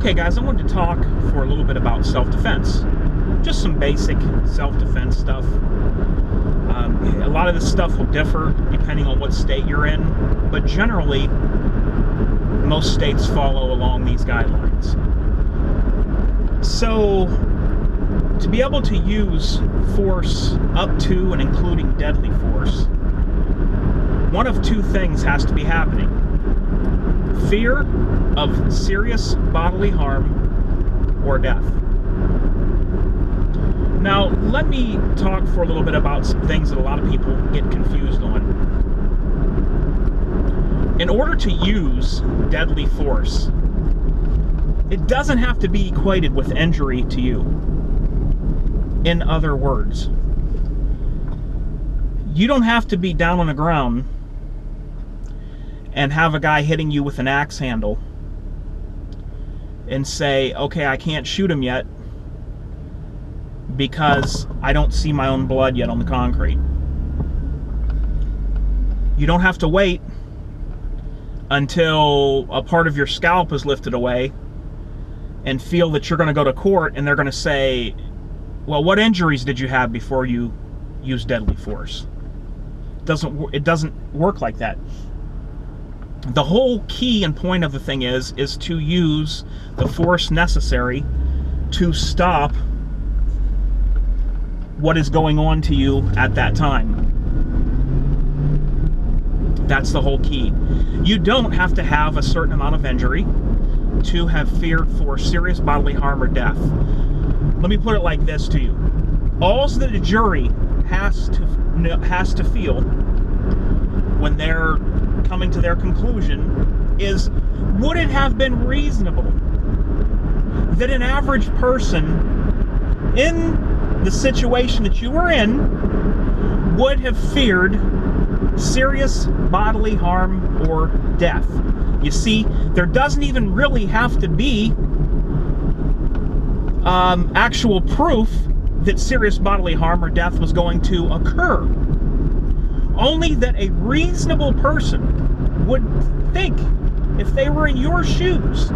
Okay guys, I wanted to talk for a little bit about self-defense. Just some basic self-defense stuff. A lot of this stuff will differ depending on what state you're in, but generally, most states follow along these guidelines. So, to be able to use force up to and including deadly force, one of two things has to be happening. Fear of serious bodily harm or death. Now, let me talk for a little bit about some things that a lot of people get confused on. In order to use deadly force, it doesn't have to be equated with injury to you. In other words, you don't have to be down on the ground and have a guy hitting you with an axe handle and say, okay, I can't shoot him yet because I don't see my own blood yet on the concrete. You don't have to wait until a part of your scalp is lifted away and feel that you're going to go to court and they're going to say, well, what injuries did you have before you used deadly force? It doesn't work like that. The whole key and point of the thing is to use the force necessary to stop what is going on to you at that time. That's the whole key. You don't have to have a certain amount of injury to have feared for serious bodily harm or death. Let me put it like this to you. All that a jury has to feel when they're coming to their conclusion is, would it have been reasonable that an average person in the situation that you were in would have feared serious bodily harm or death? You see, there doesn't even really have to be actual proof that serious bodily harm or death was going to occur. Only that a reasonable person would think, if they were in your shoes,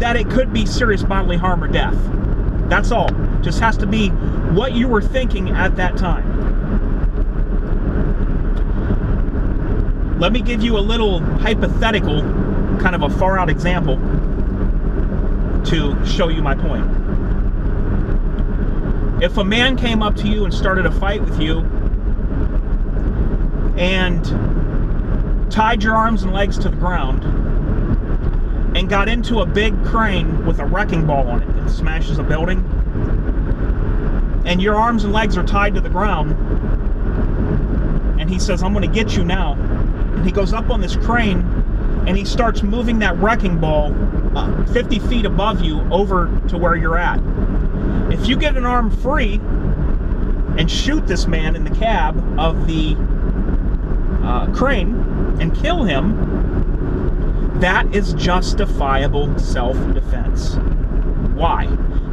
that it could be serious bodily harm or death. That's all. Just has to be what you were thinking at that time. Let me give you a little hypothetical, kind of a far out example to show you my point. If a man came up to you and started a fight with you and tied your arms and legs to the ground and got into a big crane with a wrecking ball on it that smashes a building, and your arms and legs are tied to the ground, and he says, I'm going to get you now, and he goes up on this crane and he starts moving that wrecking ball 50 feet above you over to where you're at. If you get an arm free and shoot this man in the cab of the crane and kill him, that is justifiable self-defense. Why?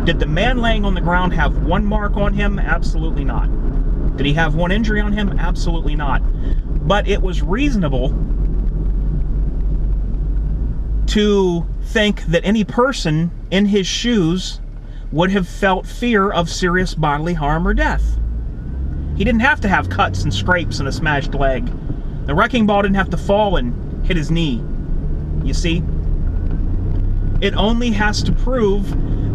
Did the man laying on the ground have one mark on him? Absolutely not. Did he have one injury on him? Absolutely not. But it was reasonable to think that any person in his shoes would have felt fear of serious bodily harm or death. He didn't have to have cuts and scrapes and a smashed leg. The wrecking ball didn't have to fall and hit his knee. You see? It only has to prove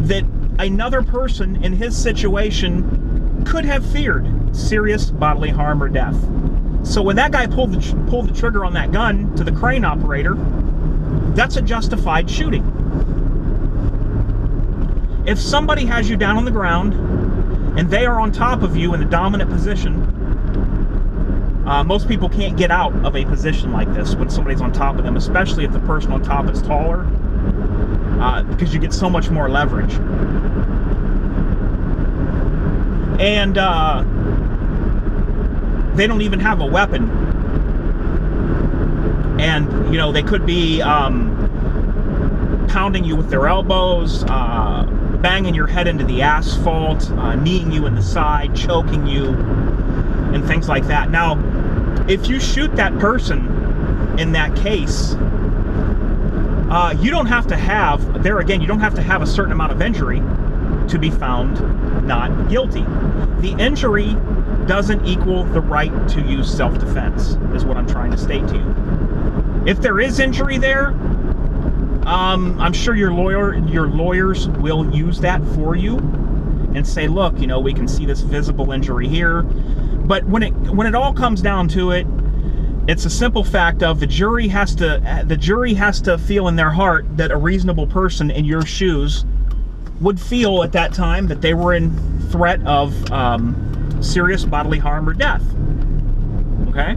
that another person in his situation could have feared serious bodily harm or death. So when that guy pulled the trigger on that gun to the crane operator, that's a justified shooting. If somebody has you down on the ground and they are on top of you in the dominant position, most people can't get out of a position like this when somebody's on top of them, especially if the person on top is taller, because you get so much more leverage. And they don't even have a weapon. And, you know, they could be pounding you with their elbows, banging your head into the asphalt, kneeing you in the side, choking you, and things like that. Now, if you shoot that person in that case, you don't have to have, there again, you don't have to have a certain amount of injury to be found not guilty. The injury doesn't equal the right to use self-defense, is what I'm trying to state to you. If there is injury there, I'm sure your lawyers will use that for you and say, look, you know, we can see this visible injury here. But when it all comes down to it, it's a simple fact of the jury has to feel in their heart that a reasonable person in your shoes would feel at that time that they were in threat of serious bodily harm or death. Okay?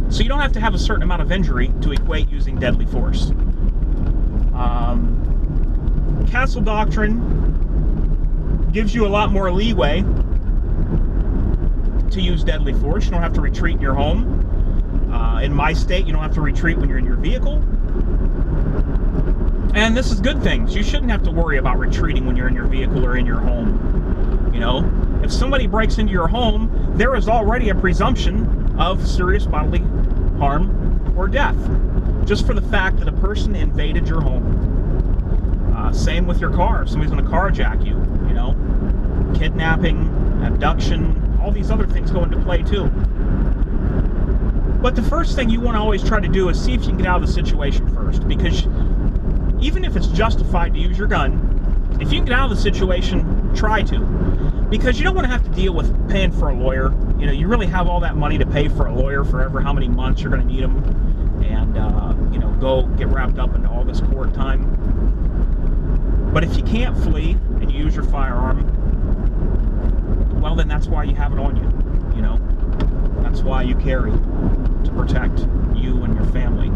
So you don't have to have a certain amount of injury to equate using deadly force. Castle Doctrine gives you a lot more leeway to use deadly force. You don't have to retreat in your home. In my state, you don't have to retreat when you're in your vehicle. And this is good things. You shouldn't have to worry about retreating when you're in your vehicle or in your home. You know, if somebody breaks into your home, there is already a presumption of serious bodily harm or death, just for the fact that a person invaded your home. Same with your car. If somebody's going to carjack you, you know, kidnapping, abduction, all these other things go into play too. But the first thing you want to always try to do is see if you can get out of the situation first, because even if it's justified to use your gun, if you can get out of the situation, try to. Because you don't want to have to deal with paying for a lawyer. You know, you really have all that money to pay for a lawyer for ever how many months you're going to need them, and you know, go get wrapped up into all this court time. But if you can't flee and you use your firearm, well, then that's why you have it on you. You know, that's why you carry, to protect you and your family.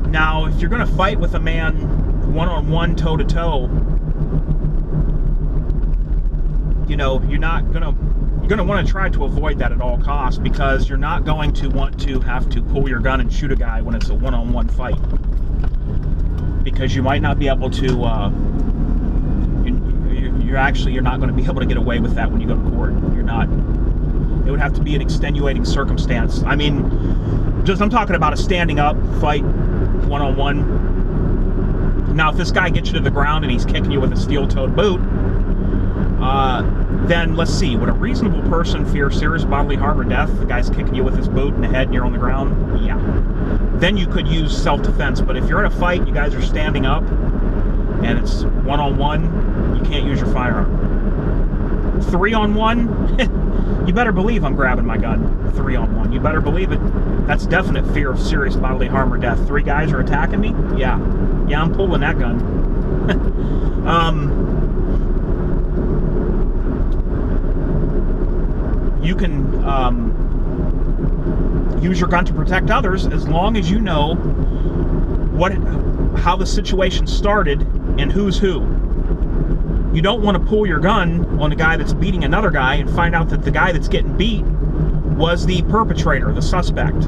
Now, if you're going to fight with a man one-on-one, toe-to-toe, you know, you're going to want to try to avoid that at all costs, because you're not going to want to have to pull your gun and shoot a guy when it's a one-on-one fight, because you might not be able to you're not going to be able to get away with that when you go to court. You're not. It would have to be an extenuating circumstance. I mean, I'm talking about a standing up fight, one-on-one. Now, if this guy gets you to the ground and he's kicking you with a steel-toed boot, then let's see, would a reasonable person fear serious bodily harm or death? The guy's kicking you with his boot in the head and you're on the ground? Yeah. Then you could use self-defense. But if you're in a fight, you guys are standing up, and it's one-on-one, you can't use your firearm. 3-on-1, you better believe I'm grabbing my gun. 3-on-1, you better believe it. That's definite fear of serious bodily harm or death. 3 guys are attacking me? Yeah. Yeah, I'm pulling that gun. You can use your gun to protect others as long as you know how the situation started and who's who. You don't want to pull your gun on a guy that's beating another guy and find out that the guy that's getting beat was the perpetrator, the suspect,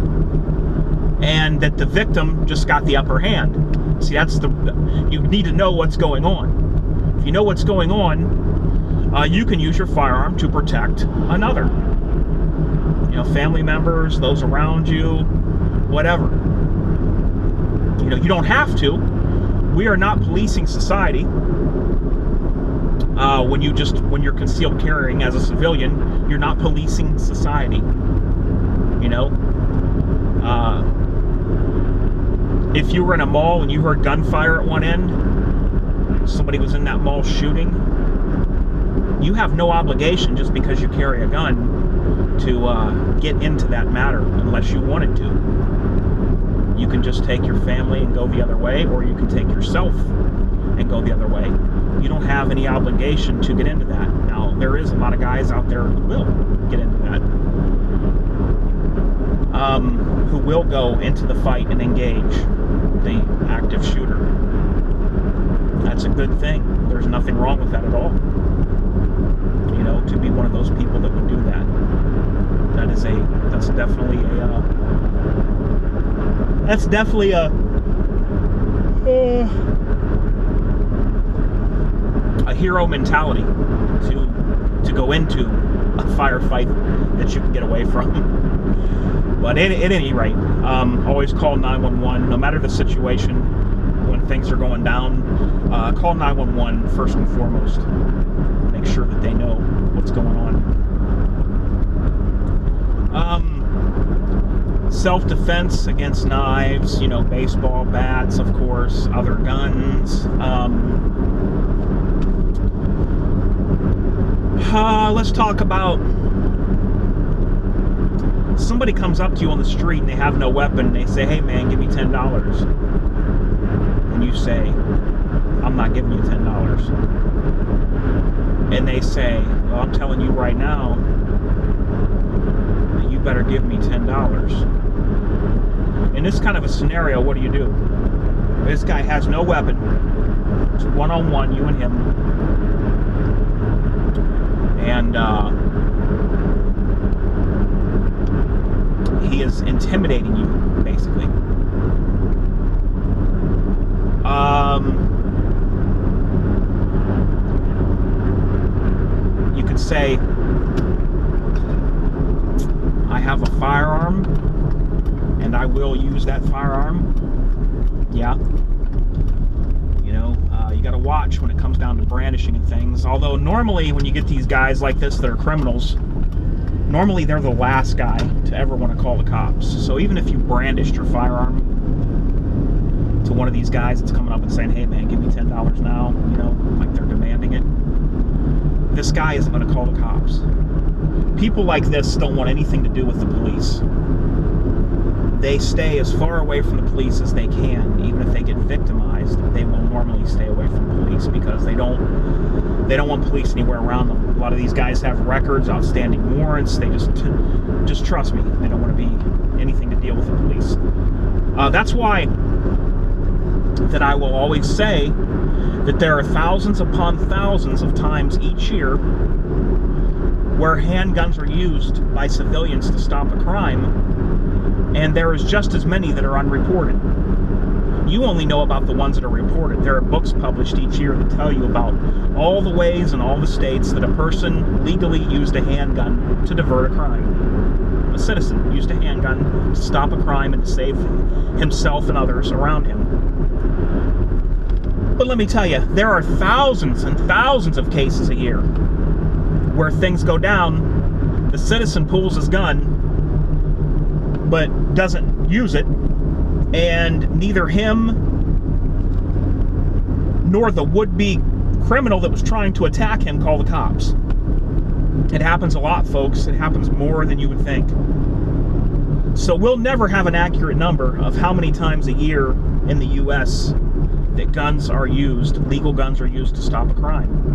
and that the victim just got the upper hand. See, you need to know what's going on. If you know what's going on, you can use your firearm to protect another. You know, family members, those around you, whatever. You know, you don't have to. We are not policing society. When you're concealed carrying as a civilian, you're not policing society. You know, if you were in a mall and you heard gunfire at one end, somebody was in that mall shooting, you have no obligation just because you carry a gun to get into that matter unless you wanted to. You can just take your family and go the other way, or you can take yourself and go the other way. You don't have any obligation to get into that. Now, there is a lot of guys out there who will get into that. Who will go into the fight and engage the active shooter. That's a good thing. There's nothing wrong with that at all. You know, to be one of those people that would do that. That's definitely a hero mentality to go into a firefight that you can get away from. But at any rate, always call 911, no matter the situation. When things are going down, call 911 first and foremost. Make sure that they know what's going on. Self-defense against knives, you know, baseball bats, of course, other guns. Let's talk about somebody comes up to you on the street and they have no weapon, and they say, hey man, give me $10. And you say, I'm not giving you $10. And they say, well, I'm telling you right now, you better give me $10. In this kind of a scenario, what do? This guy has no weapon. It's one-on-one, you and him. And he is intimidating you, basically. You could say, I have a firearm, and I will use that firearm. Yeah. You know, you got to watch when it comes down to brandishing and things. Although normally when you get these guys like this that are criminals, normally they're the last guy to ever want to call the cops. So even if you brandished your firearm to one of these guys that's coming up and saying, hey man, give me $10 now, you know, like they're demanding it, this guy isn't going to call the cops. People like this don't want anything to do with the police. They stay as far away from the police as they can. Even if they get victimized, they will normally stay away from police because they don't want police anywhere around them. A lot of these guys have records, outstanding warrants. They just trust me. They don't want to be anything to deal with the police. That's why that I will always say that there are thousands upon thousands of times each year where handguns are used by civilians to stop a crime, and there is just as many that are unreported. You only know about the ones that are reported. There are books published each year that tell you about all the ways in all the states that a person legally used a handgun to divert a crime. A citizen used a handgun to stop a crime and to save himself and others around him. But let me tell you, there are thousands and thousands of cases a year where things go down, the citizen pulls his gun, but doesn't use it, and neither him nor the would-be criminal that was trying to attack him call the cops. It happens a lot, folks. It happens more than you would think. So we'll never have an accurate number of how many times a year in the U.S. that guns are used, legal guns are used to stop a crime.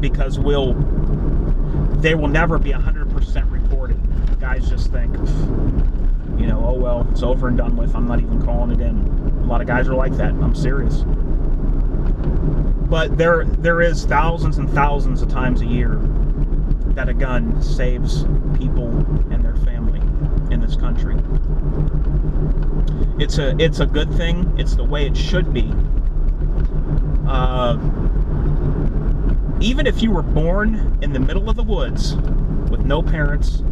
Because they will never be 100% reported. Guys just think, you know, oh well, it's over and done with. I'm not even calling it in. A lot of guys are like that. I'm serious. But there is thousands and thousands of times a year that a gun saves people and their family in this country. It's a good thing. It's the way it should be. Even if you were born in the middle of the woods with no parents,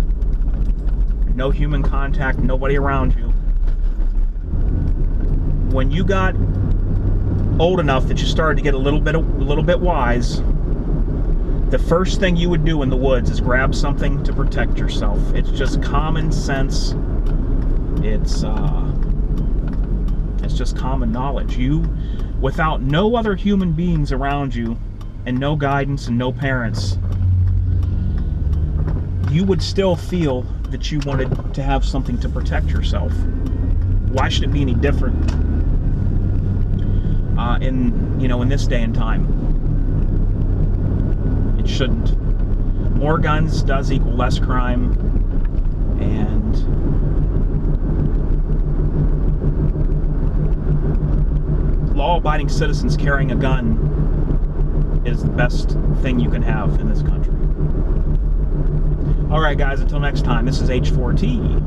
no human contact, nobody around you, when you got old enough that you started to get a little bit wise, the first thing you would do in the woods is grab something to protect yourself. It's just common sense. It's just common knowledge. You, without no other human beings around you, and no guidance and no parents, you would still feel that you wanted to have something to protect yourself. Why should it be any different in this day and time? It shouldn't. More guns does equal less crime, and law-abiding citizens carrying a gun is the best thing you can have in this country. Alright guys, until next time, this is H4T.